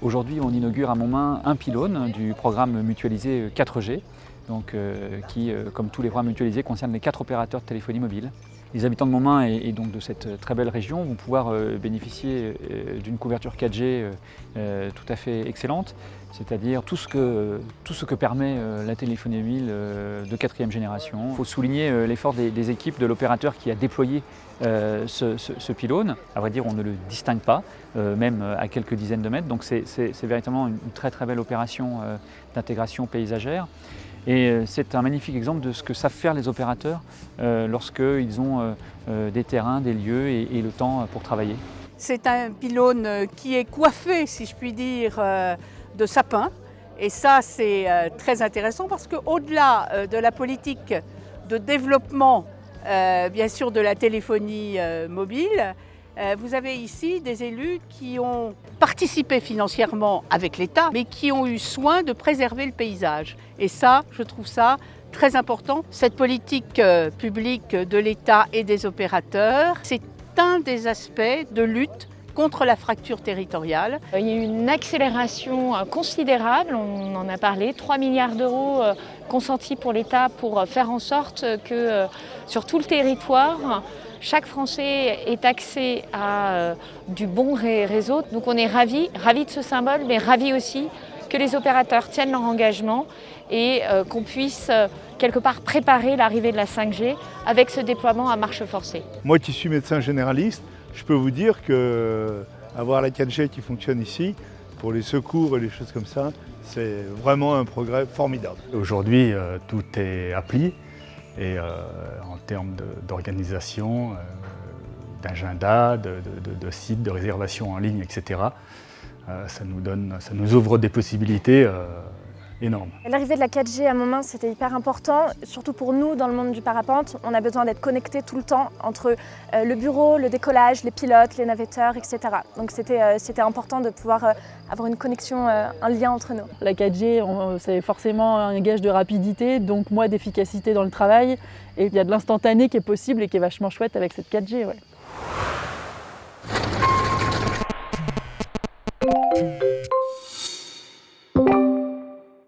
Aujourd'hui, on inaugure à Montmain un pylône du programme mutualisé 4G, donc, qui, comme tous les programmes mutualisés, concerne les 4 opérateurs de téléphonie mobile. Les habitants de Montmain et donc de cette très belle région vont pouvoir bénéficier d'une couverture 4G tout à fait excellente, c'est-à-dire tout ce que permet la téléphonie mobile de 4e génération. Il faut souligner l'effort des équipes de l'opérateur qui a déployé ce pylône. À vrai dire, on ne le distingue pas, même à quelques dizaines de mètres, donc c'est véritablement une très très belle opération d'intégration paysagère. Et c'est un magnifique exemple de ce que savent faire les opérateurs lorsqu'ils ont des terrains, des lieux et le temps pour travailler. C'est un pylône qui est coiffé, si je puis dire, de sapins. Et ça, c'est très intéressant parce qu'au-delà de la politique de développement, bien sûr, de la téléphonie mobile, vous avez ici des élus qui ont participé financièrement avec l'État, mais qui ont eu soin de préserver le paysage. Et ça, je trouve ça très important. Cette politique publique de l'État et des opérateurs, c'est un des aspects de lutte contre la fracture territoriale. Il y a eu une accélération considérable, on en a parlé, 3 milliards d'euros consentis pour l'État pour faire en sorte que sur tout le territoire, chaque Français ait accès à du bon réseau. Donc on est ravis de ce symbole, mais ravis aussi que les opérateurs tiennent leur engagement et qu'on puisse quelque part préparer l'arrivée de la 5G avec ce déploiement à marche forcée. Moi qui suis médecin généraliste, je peux vous dire qu'avoir la 4G qui fonctionne ici, pour les secours et les choses comme ça, c'est vraiment un progrès formidable. Aujourd'hui, tout est appli et en termes d'organisation, d'agenda, de sites, de réservation en ligne, etc., ça nous ouvre des possibilités énormes. L'arrivée de la 4G à Montmain, c'était hyper important, surtout pour nous dans le monde du parapente. On a besoin d'être connectés tout le temps entre le bureau, le décollage, les pilotes, les navetteurs, etc. Donc c'était important de pouvoir avoir une connexion, un lien entre nous. La 4G, c'est forcément un gage de rapidité, donc d'efficacité dans le travail. Et il y a de l'instantané qui est possible et qui est vachement chouette avec cette 4G. Ouais.